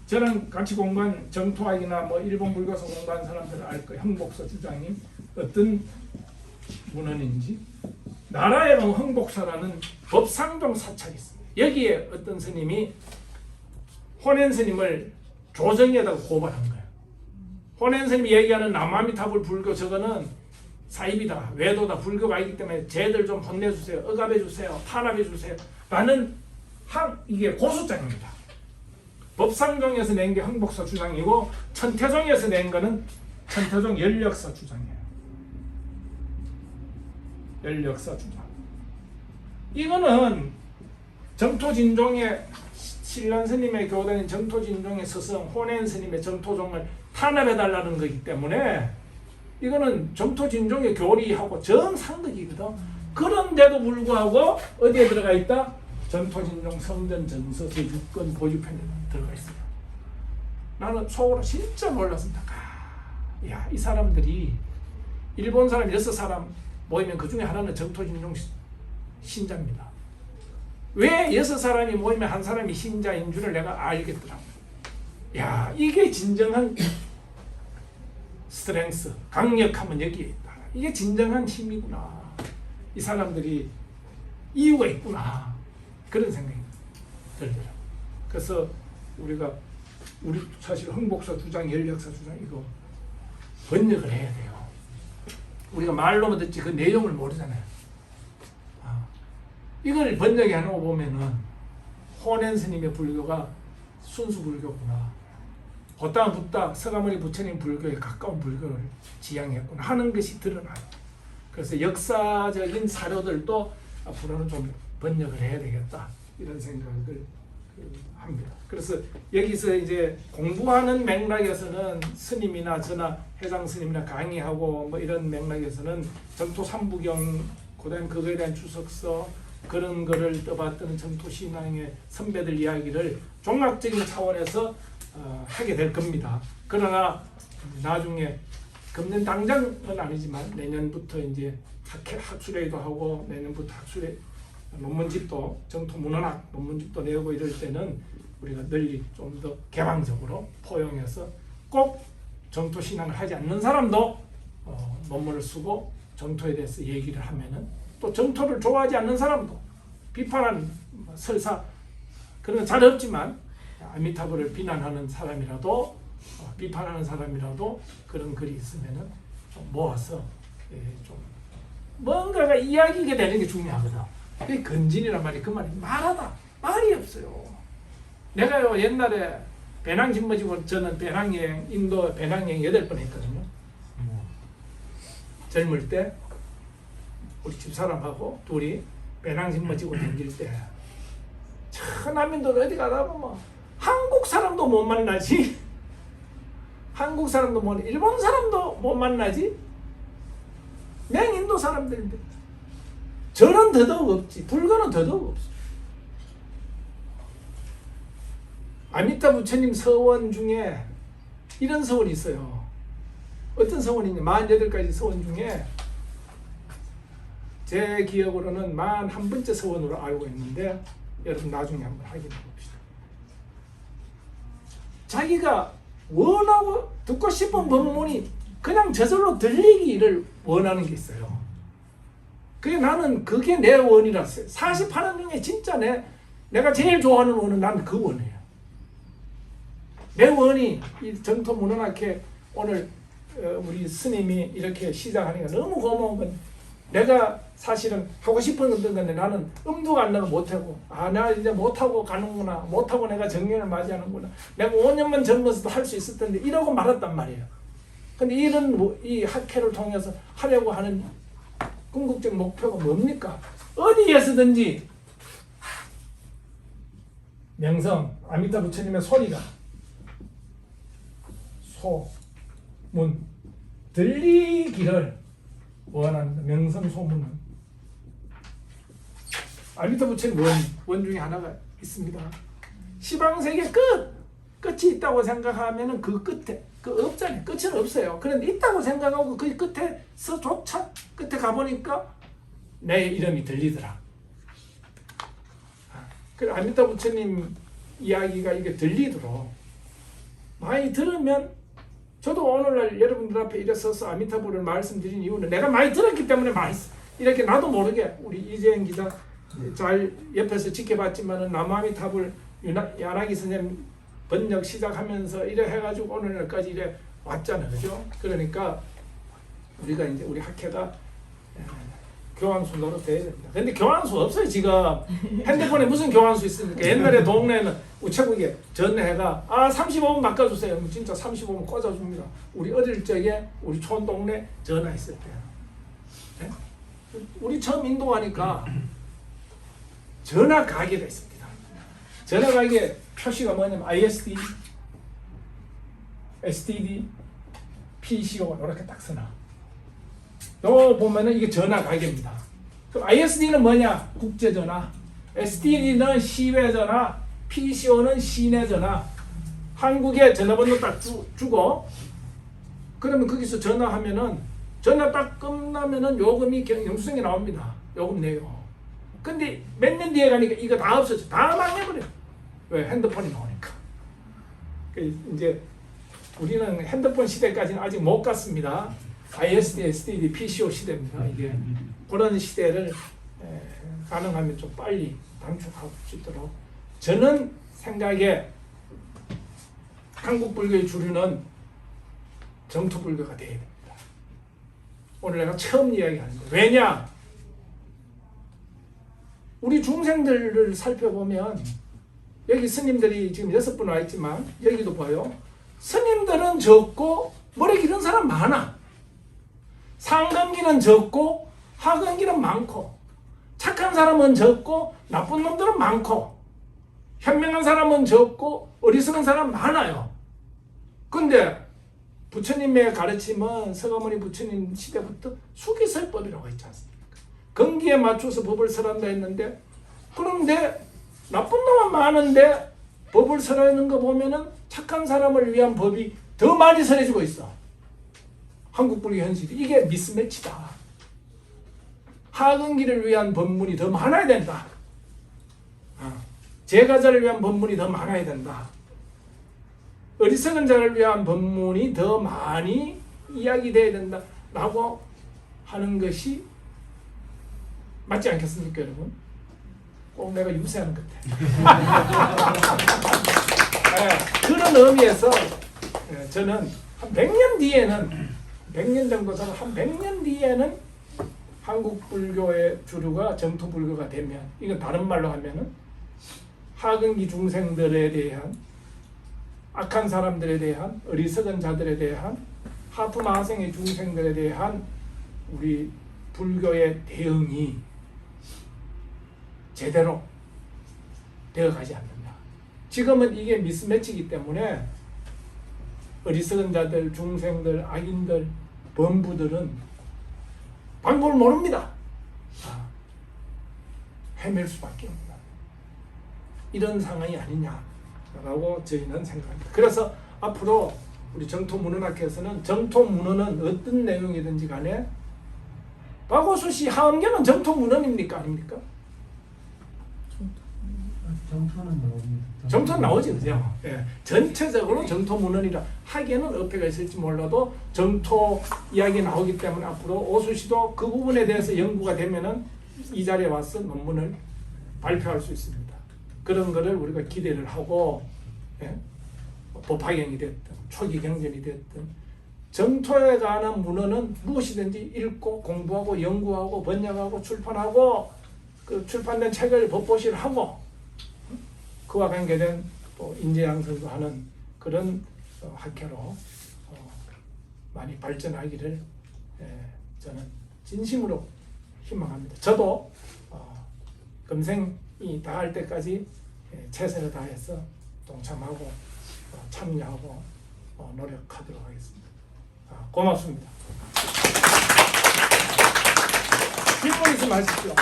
저랑 같이 공부한 정토학이나 일본 불교서 공부한 사람들은 알 거예요. 흥복사 주장님 어떤 문헌인지. 나라에 보면 흥복사라는 법상종 사찰이 있습니다. 여기에 어떤 스님이 혼엔 스님을 조정에다가 고발한 거예요. 혼엔 스님이 얘기하는 남아미타불 불교 저거는 사입이다, 외도다, 불교가 아니기 때문에 쟤들 좀 혼내주세요, 억압해주세요, 탄압해주세요 라는 이게 고소장입니다. 법상종에서 낸 게 흥복사 주장이고 천태종에서 낸 거는 천태종 연력사 주장이에요. 열역사 주장. 이거는 정토진종의 신란 스님의 교단인 정토진종의 스승 호낸 스님의 정토종을 탄압해달라는 거기 때문에 이거는 정토진종의 교리하고 정상극이거든. 그런데도 불구하고 어디에 들어가 있다? 정토진종 성전 정서 제6권 보유편에 들어가 있어요. 나는 속으로 진짜 놀랐습니다. 야, 이 사람들이 일본 사람 6사람 모이면 그 중에 하나는 정토진종 신자입니다. 왜 6사람이 모이면 한 사람이 신자인 줄을 내가 알겠더라고요. 야, 이게 진정한 스트렝스, 강력함은 여기에 있다. 이게 진정한 힘이구나. 이 사람들이 이유가 있구나. 그런 생각이 들더라고요. 그래서 우리 사실 흥복사 주장, 열역사 주장 이거 번역을 해야 돼요. 우리가 말로만 듣지 그 내용을 모르잖아요. 이걸 번역해 놓고 보면은 호낸 스님의 불교가 순수 불교구나. 고따 붓다 서가모니 부처님 불교에 가까운 불교를 지향했구나 하는 것이 드러나요. 그래서 역사적인 사료들도 앞으로는 좀 번역을 해야 되겠다 이런 생각을 합니다. 그래서 여기서 이제 공부하는 맥락에서는 스님이나 저나 해장 스님이나 강의하고 뭐 이런 맥락에서는 정토 삼부경 그다음 그거에 대한 주석서 그런 거를 떠받드는 정토 신앙의 선배들 이야기를 종합적인 차원에서 하게 될 겁니다. 그러나 나중에 금년 당장은 아니지만 내년부터 이제 학술회의도 하고 내년부터 학술회 논문집도 정토 문헌학 논문집도 내고 이럴 때는 우리가 널리 좀 더 개방적으로 포용해서 꼭 정토 신앙을 하지 않는 사람도 논문을 쓰고 정토에 대해서 얘기를 하면은 또 정토를 좋아하지 않는 사람도 비판하는 설사 그런 건 잘 없지만 아미타불을 비난하는 사람이라도 비판하는 사람이라도 그런 글이 있으면은 좀 모아서 좀 뭔가가 이야기가 되는 게 중요하거든. 그게 건진이란 말이 그 말이 말하다 말이 없어요. 내가요 옛날에 배낭 짊어지고 저는 배낭여행 인도 배낭여행 8번 했거든요. 젊을 때 우리 집사람하고 둘이 배낭 짊어지고 다닐 때 남인들 어디 가다 보면 한국 사람도 못 만나지 한국 사람도 못 일본 사람도 못 만나지 맹인도 사람들인데 저는 더더욱 없지 불교는 더더욱 없어. 아미타 부처님 서원 중에 이런 서원이 있어요. 어떤 서원이냐 48가지 서원 중에 제 기억으로는 41번째 서원으로 알고 있는데 여러분 나중에 한번 확인해 봅시다. 자기가 원하고 듣고 싶은 법문이 그냥 저절로 들리기를 원하는 게 있어요. 그게 나는 그게 내 원이라서요. 48원 중에 진짜 내가 제일 좋아하는 원은 나는 그 원이에요. 내 원이 이 정토 문헌학회 오늘 우리 스님이 이렇게 시작하니까 너무 고마운 건 내가 사실은 하고 싶은 어떤 건데 나는 엄두가 안 나고 못하고 내가 이제 못하고 가는구나 못하고 내가 정년을 맞이하는구나 내가 5년만 젊어서도 할 수 있을 텐데 이러고 말았단 말이에요. 근데 이 학회를 통해서 하려고 하는 궁극적 목표가 뭡니까? 어디에서든지 명성 아미타 부처님의 소리가 소문 들리기를 원한다. 명성 소문은 아미타 부처님 원 중에 하나가 있습니다. 시방세계 끝이 있다고 생각하면은 그 끝에 그 없잖아요. 끝은 없어요. 그런데 있다고 생각하고 그 끝에서조차 끝에 가보니까 내 이름이 들리더라. 그 아미타 부처님 이야기가 이게 들리도록 많이 들으면 저도 오늘날 여러분들 앞에 일어서서 아미타불을 말씀드린 이유는 내가 많이 들었기 때문에 이렇게 나도 모르게 우리 이재현 기자 잘 옆에서 지켜봤지만은 남아미타불 야나기 선생님 번역 시작하면서 이래 해가지고 오늘날까지 이래 왔잖아요, 그죠? 그러니까 우리가 이제 우리 학회가 교환수 노릇해야 됩니다. 근데 교환수 없어요 지금. 핸드폰에 무슨 교환수 있습니까? 옛날에 동네에는 우체국에 전화해가 35분 바꿔주세요. 진짜 35분 꽂아줍니다. 우리 어릴 적에 우리 촌 동네 전화했을 때요. 네? 우리 처음 인도하니까 전화 가게가 있습니다. 전화 가게 표시가 뭐냐면 ISD, STD, PCO 이렇게 딱 써놔. 요 보면은 이게 전화 가게입니다. 그럼 ISD는 뭐냐? 국제전화. STD는 시외전화, PCO는 시내전화. 한국에 전화번호 딱 주고 그러면 거기서 전화하면은 전화 딱 끝나면은 요금이 영수증이 나옵니다. 요금 내요. 근데 몇 년 뒤에 가니까 이거 다 없어져. 다 망해버려. 왜? 핸드폰이 나오니까. 이제 우리는 핸드폰 시대까지는 아직 못 갔습니다. ISD, STD, PCO 시대입니다. 이게 그런 시대를 가능하면 좀 빨리 단축할 수 있도록 저는 생각에 한국 불교의 주류는 정토 불교가 되어야 됩니다. 오늘 내가 처음 이야기하는 거예요. 왜냐? 우리 중생들을 살펴보면 여기 스님들이 지금 6분 와 있지만 여기도 봐요. 스님들은 적고 머리 기른 사람 많아. 상근기는 적고 하근기는 많고 착한 사람은 적고 나쁜 놈들은 많고 현명한 사람은 적고 어리석은 사람 많아요. 근데 부처님의 가르침은 서가모니 부처님 시대부터 수기설법이라고 했지 않습니까? 건기에 맞춰서 법을 설한다 했는데 그런데 나쁜 놈은 많은데 법을 설하는 거 보면은 착한 사람을 위한 법이 더 많이 설해지고 있어. 한국 불교 현실이 이게 미스매치다. 하근기를 위한 법문이 더 많아야 된다. 제가자를 위한 법문이 더 많아야 된다. 어리석은 자를 위한 법문이 더 많이 이야기돼야 된다. 라고 하는 것이 맞지 않겠습니까, 여러분? 꼭 내가 유세하는 것 같아. 그런 의미에서 저는 한 100년 뒤에는 100년 정도 저는 한 100년 뒤에는 한국 불교의 주류가 정토 불교가 되면 이건 다른 말로 하면은 하근기 중생들에 대한 악한 사람들에 대한 어리석은 자들에 대한 하프 마생의 중생들에 대한 우리 불교의 대응이 제대로 되어가지 않는다. 지금은 이게 미스매치이기 때문에 어리석은 자들, 중생들, 악인들, 범부들은 방법을 모릅니다. 헤맬 수밖에 없다. 이런 상황이 아니냐라고 저희는 생각합니다. 그래서 앞으로 우리 정토문헌학회에서는 정토문헌은 어떤 내용이든지 간에 박오수시 하엄경은 정토문헌입니까? 아닙니까? 정토는 나옵니다. 정토는 나오지, 그죠? 예. 전체적으로 정토문헌이라 하기에는 어폐가 있을지 몰라도 정토 이야기 나오기 때문에 앞으로 오수시도 그 부분에 대해서 연구가 되면은 이 자리에 와서 논문을 발표할 수 있습니다. 그런 거를 우리가 기대를 하고, 예? 법화경이 됐든 초기 경전이 됐든 정토에 관한 문헌은 무엇이든지 읽고 공부하고 연구하고 번역하고 출판하고 그 출판된 책을 법보시를 하고 그와 관계된 또 인재 양성도 하는 그런 학회로 많이 발전하기를 저는 진심으로 희망합니다. 저도 금생이 다할 때까지 최선을 다해서 동참하고 참여하고 노력하도록 하겠습니다. 고맙습니다. 질문 있으면 하십시오.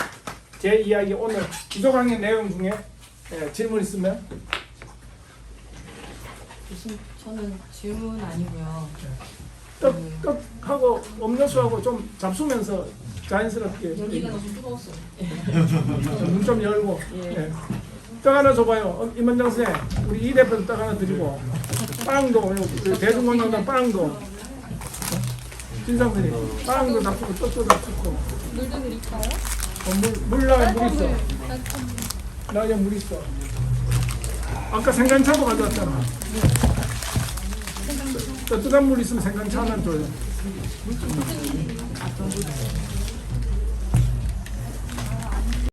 제 이야기 오늘 기조 강의 내용 중에 질문 있으면 저는 질문 아니고요. 떡하고 음료수하고 좀 잡수면서 자연스럽게 여기가 너무 뜨거웠어요. 눈 좀 열고 예. 떡 하나 줘봐요. 임원장 선생 우리 이 대표도 떡 하나 드리고 빵도 대중공연단 빵도 진상들이 빵도 잡수고 떡도 잡수고 물 좀 드릴까요? 물 나에 물 있어. 나에 물 있어. 아까 생강차도 가져왔잖아. 뜨뜻한 물 있으면 생강차 하나 줘요.